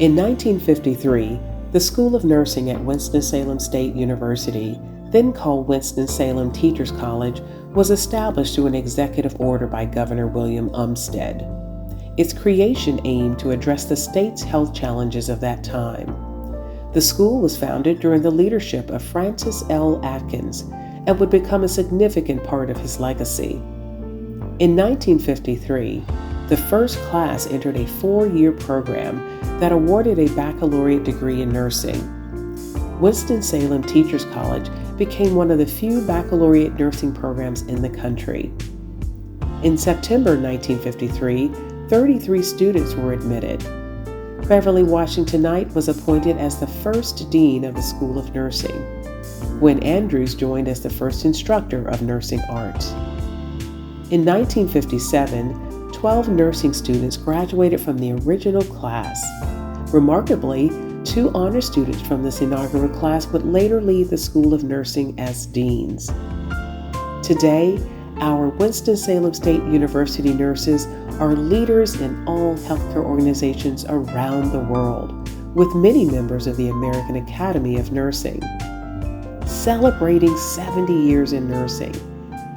In 1953, the School of Nursing at Winston-Salem State University, then called Winston-Salem Teachers College, was established through an executive order by Governor William Umstead. Its creation aimed to address the state's health challenges of that time. The school was founded during the leadership of Francis L. Atkins and would become a significant part of his legacy. In 1953, the first class entered a 4-year program that awarded a baccalaureate degree in nursing. Winston-Salem Teachers College became one of the few baccalaureate nursing programs in the country. In September 1953, 33 students were admitted. Beverly Washington Knight was appointed as the first dean of the School of Nursing. Wynne Andrews joined as the first instructor of nursing arts. In 1957, 12 nursing students graduated from the original class. Remarkably, 2 honor students from this inaugural class would later leave the School of Nursing as deans. Today, our Winston-Salem State University nurses are leaders in all healthcare organizations around the world, with many members of the American Academy of Nursing. Celebrating 70 years in nursing,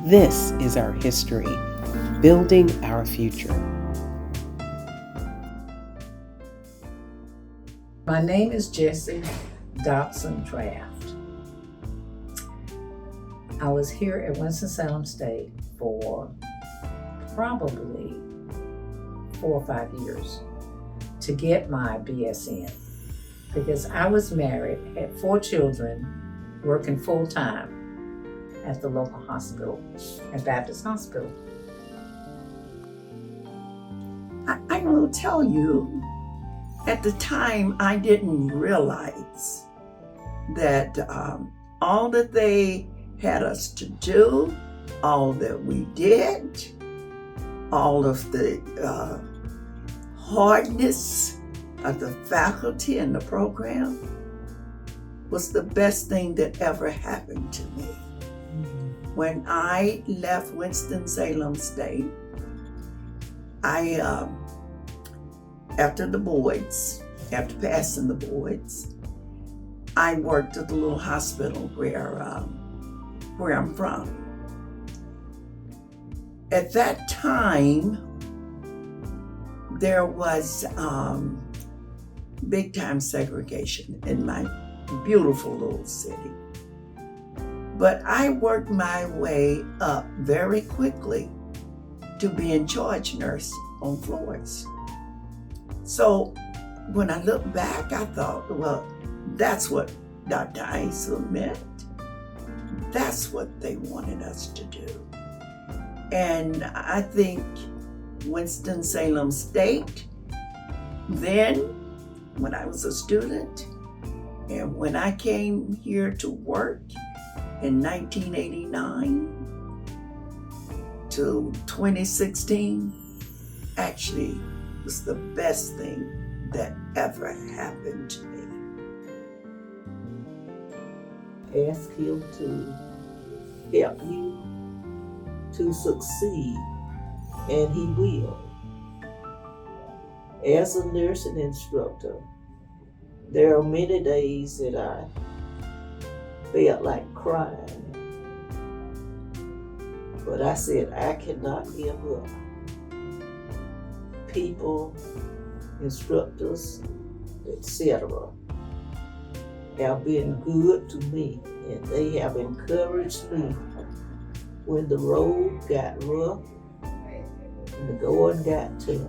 this is our history, building our future. My name is Jessie Draft. I was here at Winston-Salem State for probably 4 or 5 years to get my BSN because I was married, had 4 children, working full-time at the local hospital, at Baptist Hospital. I will tell you, at the time I didn't realize that all that they had us to do, all that we did, all of the hardness of the faculty and the program was the best thing that ever happened to me. When I left Winston-Salem State, after passing the boards, I worked at the little hospital where I'm from. At that time, there was big time segregation in my beautiful little city. But I worked my way up very quickly to be in charge nurse on floors. So when I look back, I thought, well, that's what Dr. Isa meant. That's what they wanted us to do. And I think Winston-Salem State, then, when I was a student, and when I came here to work in 1989 to 2016, actually was the best thing that ever happened to me. Ask him to help you to succeed, and he will. As a nursing instructor, there are many days that I felt like crying, but I said I cannot give up. People, instructors, etc. have been good to me, and they have encouraged me when the road got rough and the going got tough.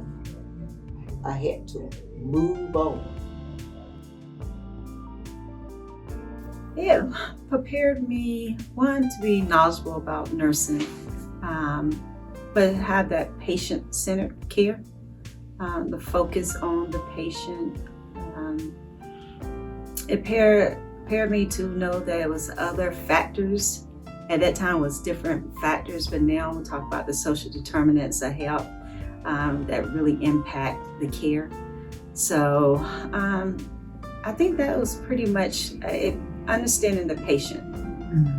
I had to move on. It prepared me, one, to be knowledgeable about nursing, but have that patient-centered care, the focus on the patient. It prepared me to know that it was other factors. At that time, it was different factors, but now we'll talk about the social determinants of health that really impact the care. So I think that was pretty much understanding the patient.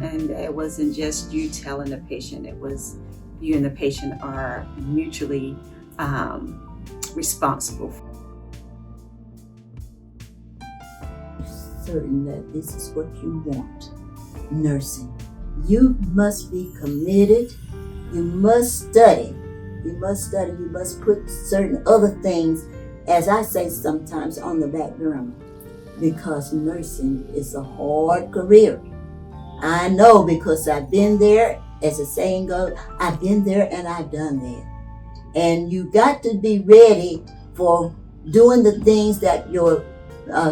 And it wasn't just you telling the patient, it was you and the patient are mutually responsible. certain that this is what you want. Nursing. You must be committed. You must study. You must study. You must put certain other things, as I say sometimes, on the back burner. Because nursing is a hard career. I know, because I've been there. As the saying goes, I've been there and I've done that. And you got to be ready for doing the things that your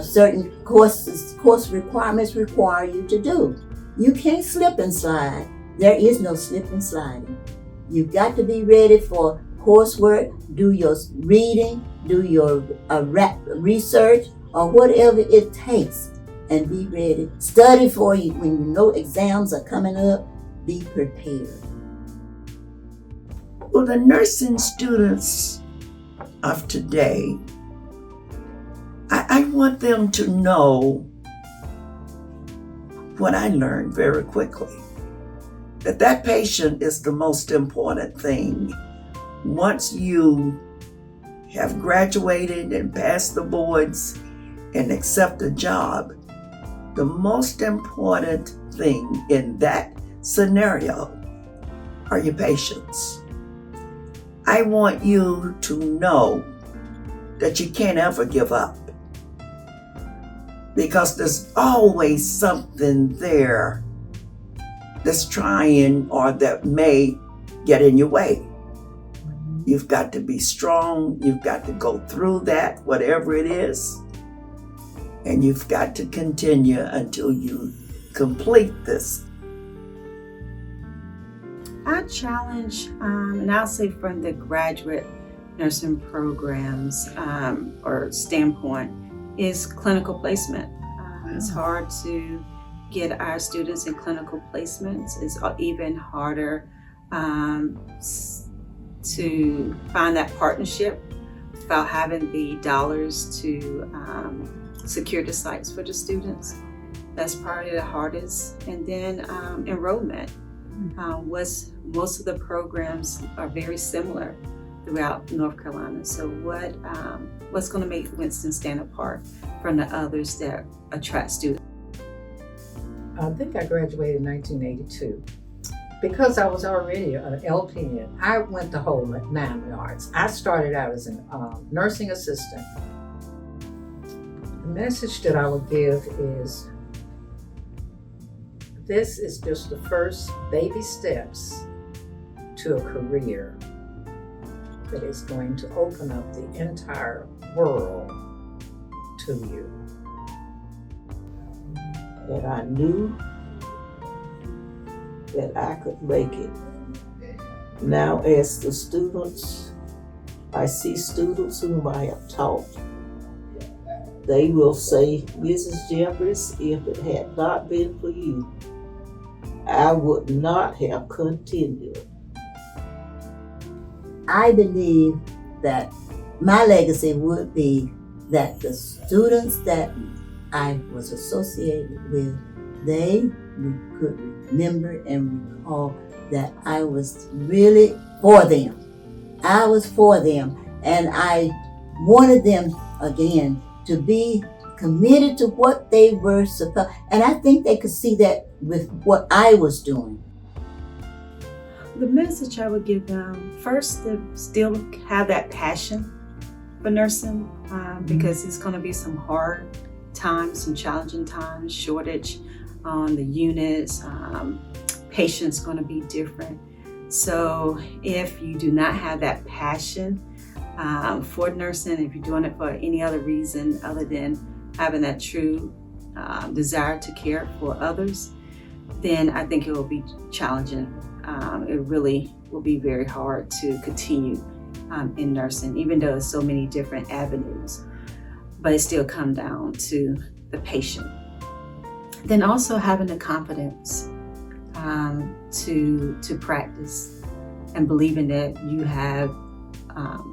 certain course requirements require you to do. You can't slip and slide. There is no slip and sliding. You've got to be ready for coursework, do your reading, do your research, or whatever it takes, and be ready. Study for you when you know exams are coming up. Be prepared. Well, the nursing students of today, I want them to know what I learned very quickly, that patient is the most important thing. Once you have graduated and passed the boards and accept a job, the most important thing in that scenario are your patients. I want you to know that you can't ever give up, because there's always something there that's trying or that may get in your way. You've got to be strong. You've got to go through that, whatever it is, and you've got to continue until you complete this. Our challenge, and I'll say from the graduate nursing programs or standpoint, is clinical placement. It's hard to get our students in clinical placements. It's even harder to find that partnership without having the dollars to secure the sites for the students. That's probably the hardest. And then enrollment. Most of the programs are very similar throughout North Carolina. So what's going to make Winston stand apart from the others that attract students? I think I graduated in 1982. Because I was already an LPN, I went the whole 9 yards. I started out as a nursing assistant. The message that I would give is, this is just the first baby steps to a career that is going to open up the entire world to you. And I knew that I could make it. Now, as the students, I see students whom I have taught. They will say, Mrs. Jeffries, if it had not been for you, I would not have continued. I believe that my legacy would be that the students that I was associated with, they could remember and recall that I was really for them. I was for them, and I wanted them again to be committed to what they were supposed, and I think they could see that with what I was doing. The message I would give them, first, to still have that passion for nursing, because it's going to be some hard times, some challenging times, shortage on the units, patients going to be different. So if you do not have that passion for nursing, if you're doing it for any other reason other than having that true desire to care for others, then I think it will be challenging. It really will be very hard to continue in nursing, even though there's so many different avenues. But it still comes down to the patient. Then also having the confidence to practice and believing that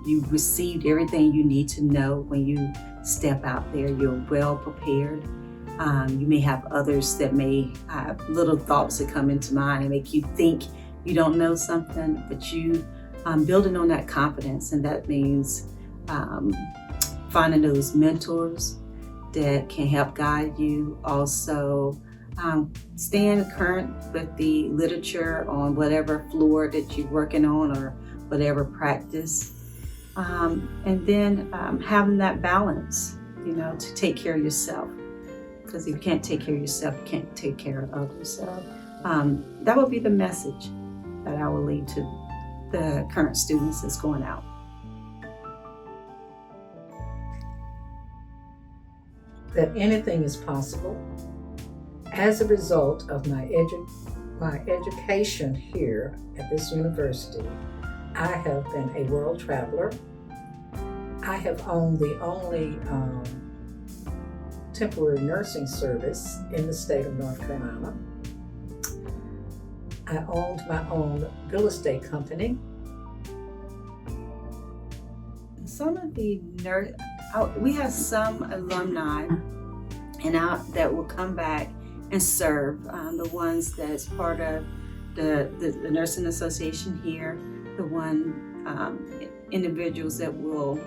you've received everything you need to know when you step out there. You're well prepared. You may have others that may have little thoughts that come into mind and make you think you don't know something, but you building on that confidence, and that means finding those mentors that can help guide you. Also, staying current with the literature on whatever floor that you're working on or whatever practice. And then having that balance, to take care of yourself. Because if you can't take care of yourself, you can't take care of others. So that would be the message that I will leave to the current students that's going out. That anything is possible. As a result of my education here at this university, I have been a world traveler. I have owned the only temporary nursing service in the state of North Carolina. I owned my own real estate company. Some of the we have some alumni that will come back and serve. The ones that's part of the Nursing Association here, the individuals that will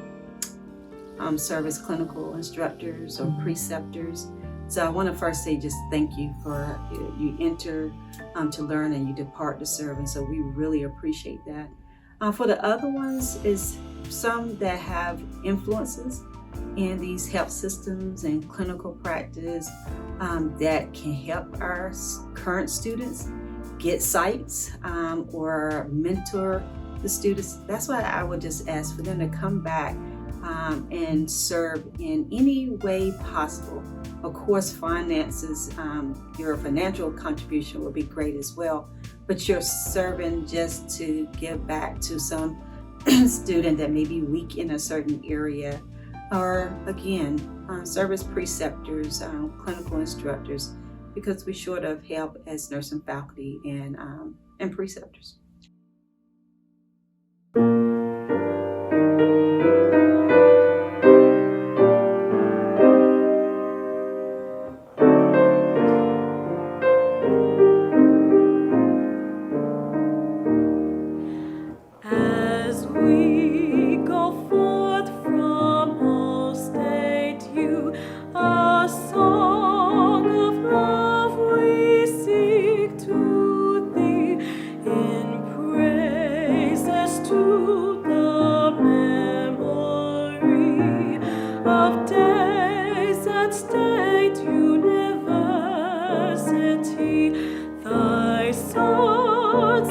serve as clinical instructors or preceptors. So I want to first say just thank you for you enter to learn and you depart to serve, and so we really appreciate that. For the other ones is some that have influences in these health systems and clinical practice that can help our current students get sites or mentor the students. That's why I would just ask for them to come back and serve in any way possible. Of course, finances, your financial contribution would be great as well, but you're serving just to give back to some student that may be weak in a certain area, or again, service preceptors, clinical instructors, because we short of help as nursing faculty and preceptors. Thy swords